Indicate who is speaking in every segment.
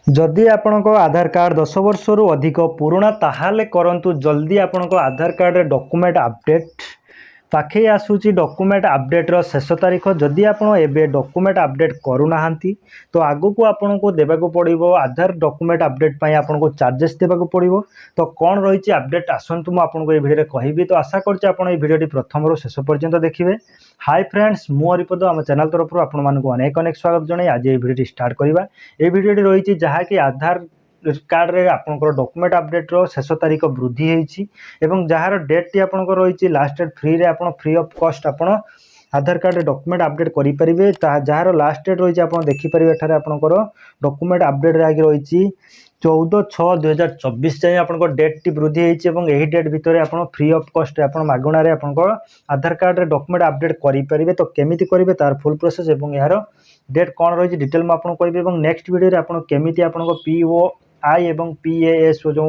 Speaker 1: जदि आपणको आधार कार्ड 10 वर्ष रु अधिक पुराणा ताहाले करंतु जल्दी आपणको आधार कार्ड रे डॉक्यूमेंट अपडेट पाखे आसूची डॉक्यूमेंट अपडेट रो शेष तारीख जदि आपण एबे डॉक्यूमेंट अपडेट करू नाहंती तो आगु को आपण को देबा को पड़िबो आधार डॉक्यूमेंट अपडेट पई आपण को चार्जेस देबा को पड़िबो। तो कोन रहिछि अपडेट आसंतु मु आपण को ए वीडियो रे कहिबी। तो आशा करछि आपण ए वीडियो टी प्रथम रो शेष पर्यंत देखिबे। हाय फ्रेंड्स मु हरिपद आम चैनल तरफ आपण मानको अनेक अनेक स्वागत जणाई। आज ए वीडियो टी स्टार्ट करिबा। ए वीडियो टी रहिछि जहा कि आधार कार्ड रे आपनकर डॉक्यूमेंट अपडेट रो शेष तारीख वृद्धि हेछि एवं जहार डेट टी आपनकर रहिछि लास्ट डेट फ्री रे आपण फ्री ऑफ कॉस्ट आपण आधार कार्ड रे डॉक्यूमेंट अपडेट करि परिबे। जहार लास्ट डेट रहिछि आपण देखि परिबे। एठारे आपनकर डॉक्यूमेंट अपडेट रे आगे रहिछि 14/6/2024 जाय आपनकर डेट टी वृद्धि हेछि एवं एही डेट भितरे आपण फ्री ऑफ कॉस्ट रे आपण मागणा रे आपनकर आधार कार्ड रे डॉक्यूमेंट अपडेट करि परिबे। तो केमिति करिवे तार फुल प्रोसेस एवं यार डेट कोन रहिछि डिटेल म आपण कहबे एवं नेक्स्ट वीडियो रे आपण केमिति आपनकर पीओआई एवं पीएएस जो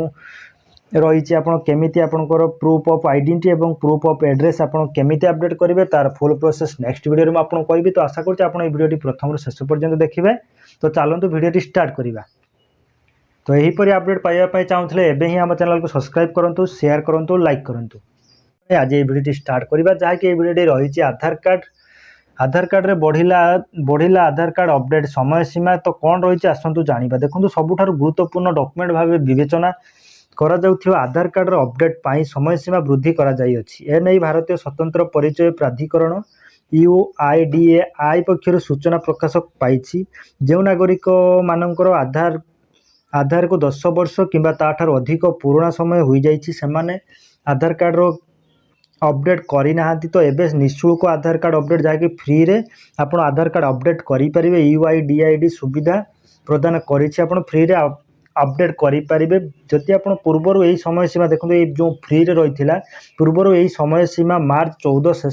Speaker 1: रही आपन केमिति आपनकर प्रूफ ऑफ आइडेंटिटी एवं प्रूफ ऑफ एड्रेस आपन केमिति अपडेट करेंगे तार फुल प्रोसेस नेक्स्ट वीडियो में आपन कहबी। तो आशा करछि आपन ए वीडियो प्रथम शेष पर्यंत देखिबे। तो चलतु वीडियो स्टार्ट करिबा। तो यही परि अपडेट पाइबा पई चाहुथले एबे ही हम चैनल को सब्सक्राइब करंतु शेयर करंतु लाइक करंतु। आज ए वीडियो स्टार्ट करिबा जहा कि ए वीडियो रही आधार कार्ड रे बढ़िला आधार कार्ड अपडेट समय सीमा। तो कौन रही आसतु जानिबा। देखंतु सबुठारु गुरुत्वपूर्ण डॉक्यूमेंट भाबे विवेचना करा जाउथिबा आधार कार्ड रो अपडेट पाई समय सीमा वृद्धि करा जाई अछि। ए नै भारतीय स्वतंत्र परिचय प्राधिकरण UIDAI पक्षरु सूचना प्रकाश पाइछि। जे नागरिक मानकर आधार को 10 वर्ष किंबा ताठार अधिक पुराना समय होई जाइछि सेमाने आधार कार्ड रो अपडेट करी नाहंती। तो एबे निःशुल्क आधार कार्ड अपडेट जाके फ्री रे आपण आधार कार्ड अपडेट करि परिबे। UIDAI सुविधा प्रदान करिछि आपण फ्री रे अपडेट करि परिबे। जति आपण पूर्वरु एही समय सीमा देखंतु ए जो फ्री रे रहिथिला पूर्वरु एही समय सीमा मार्च 14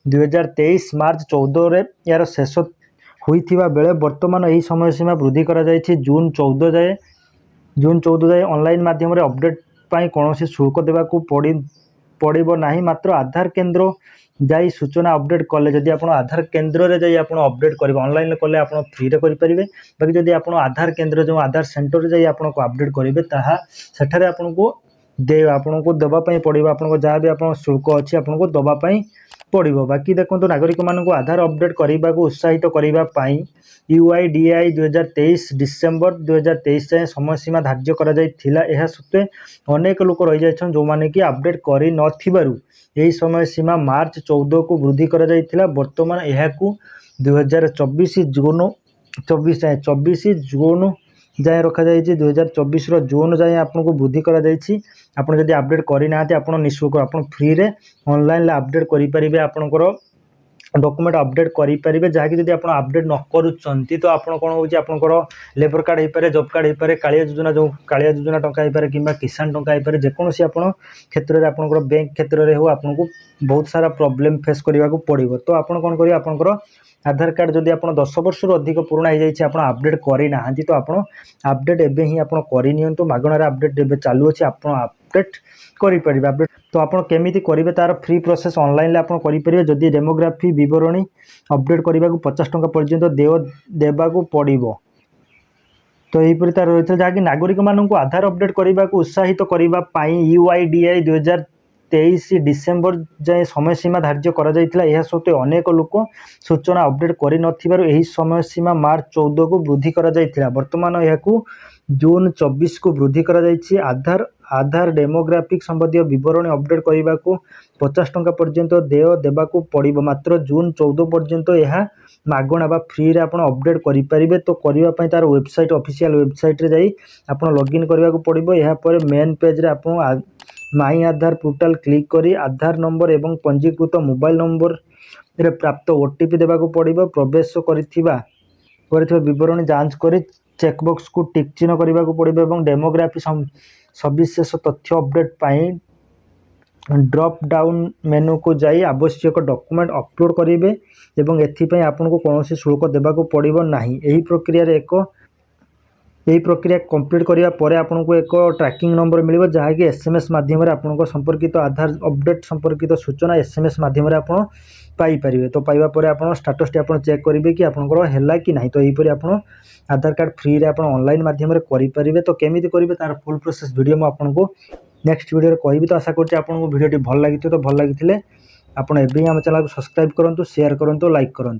Speaker 1: 2023 मार्च 14 रे यार शेष होइथिबा बेले वर्तमान एही समय सीमा वृद्धि करा जाइछि जून 14 जाए ऑनलाइन माध्यम रे अपडेट पाई कोनोसी शुल्क देबा को पड़िबो नाही। मात्र आधार केंद्र जाई सूचना अपडेट कले जदि आपण आधार केंद्र रे जाई आपण अपडेट करिवे ऑनलाइन कले आपण फ्री रे करि परिबे। बाकी जदि आपण आधार केंद्र जो आधार सेंटर रे जाई आपण को अपडेट करिवे ताहा सेठारे आपण को दबा पई पड़िबो। आपण को जहा भी आपण शुल्क अछि आपण को दबा पई पड़िबो। बाकी देखंतु नागरिक मानन को आधार अपडेट करिबा को उत्साहित करिबा पई UIDAI 2023 डिसेंबर 2023 जाए समय सीमा धार्य करा जाय थिला। एहा सत्वे अनेक लोक रहि जायछन जो माने कि अपडेट करि नथिबारु एही समय सीमा मार्च 14 को वृद्धि करा जाय थिला। वर्तमान एहा को 2024 जून 24 जून जाए रखा जाइछि। 2024 रो जून जाए आपन को वृद्धि करा जाइछि। आपन जदि अपडेट करि नाते आपन निःशुल्क आपन फ्री रे ऑनलाइन ले अपडेट करि परिबे। आपनकर डॉक्यूमेंट अपडेट करि परिबे जहा कि जदि आपण अपडेट न करूचंती तो आपण कोन होछि आपनकर लेबर कार्ड हे पारे जॉब कार्ड हे पारे कालिया योजना टंका हे पारे किबा किसान टंका हे पारे जे कोनोसी आपण क्षेत्र रे आपनकर बैंक क्षेत्र रे हो आपन को बहुत सारा प्रॉब्लम फेस करिवा को पड़िबो। तो आपण कोन करियो आपनकर आधार कार्ड जदि आपण 10 वर्ष रु अधिक पुराना हे जाइछि आपण अपडेट करि नाहंती तो आपण अपडेट एबे ही आपण करि नियंतु। मागणा रे अपडेट एबे चालू अछि आपण अपडेट करि परिबा। अपडेट तो आपण केमिति करिवे तार फ्री प्रोसेस ऑनलाइन ले आपण करि परिबे। जदि डेमोग्राफी विवरणी अपडेट करिबा को 50 टंका पर्यंत देबा को पड़िबो। तो यही परि तार रहितल जहा कि नागरिक मानन को आधार अपडेट करिबा को उत्साहित करिबा पई UIDAI 2023 डिसेंबर जाए समय सीमा धार्य करा जाइथिला। एहा सत्वे अनेक लोक सूचना अपडेट करि नथिबारु एही समय सीमा मार्च 14 को वृद्धि करा जाइथिला। वर्तमान एहा को जून 24 को वृद्धि करा जाइछि। आधार डेमोग्राफिक संबंधी विवरणी अपडेट करिबा को 50 टंका पर्यंत देबा को पड़िबो। मात्र जून 14 पर्यंत एहा मागणा बा फ्री रे आपण अपडेट करि परिबे। तो करिबा पई तार वेबसाइट ऑफिशियल वेबसाइट रे जाई आपण लॉगिन करिबा को पड़िबो। एहा पर मेन पेज रे आपण माई आधार पोर्टल क्लिक करी आधार नंबर एवं पंजीकृत मोबाइल नंबर रे प्राप्त OTP देबा को पड़िबो। प्रवेश करिथिबा विवरणी जांच करी चेकबॉक्स को टिक चिन्ह करिबा को पड़िबो एवं डेमोग्राफी सविशेष तथ्य अपडेट पाई ड्रॉप डाउन मेनू को जाई आवश्यक डॉक्यूमेंट अपलोड करिवे एवं एथि पई आपन को कोनोसी शुल्क देबा को पड़िबो नाही। एही प्रक्रिया रे एक यही प्रक्रिया कंप्लीट करिया परे आपको एक ट्रैकिंग नंबर मिल जहाँकि एसएमएस माध्यम आपन संपर्कित आधार अपडेट संपर्कित सूचना एसएमएस माध्यम आप पाइपर। तो पाइबा परे आप स्टाटस टी आप चेक करेंगे कि आपंकर है कि नहीं। तो यहीपरि आप आधार कार्ड फ्री रे आप ऑनलाइन माध्यम करेंगे। तो केमी करेंगे तार फुल प्रोसेस वीडियो मुझे आपको नेक्स्ट वीडियो कहि। तो आशा करुँच आपको वीडियो भल लगी। तो भल लगी आपड़ एवं आम चैनल को सब्सक्राइब करूँ, शेयर करूँ, लाइक करूँ।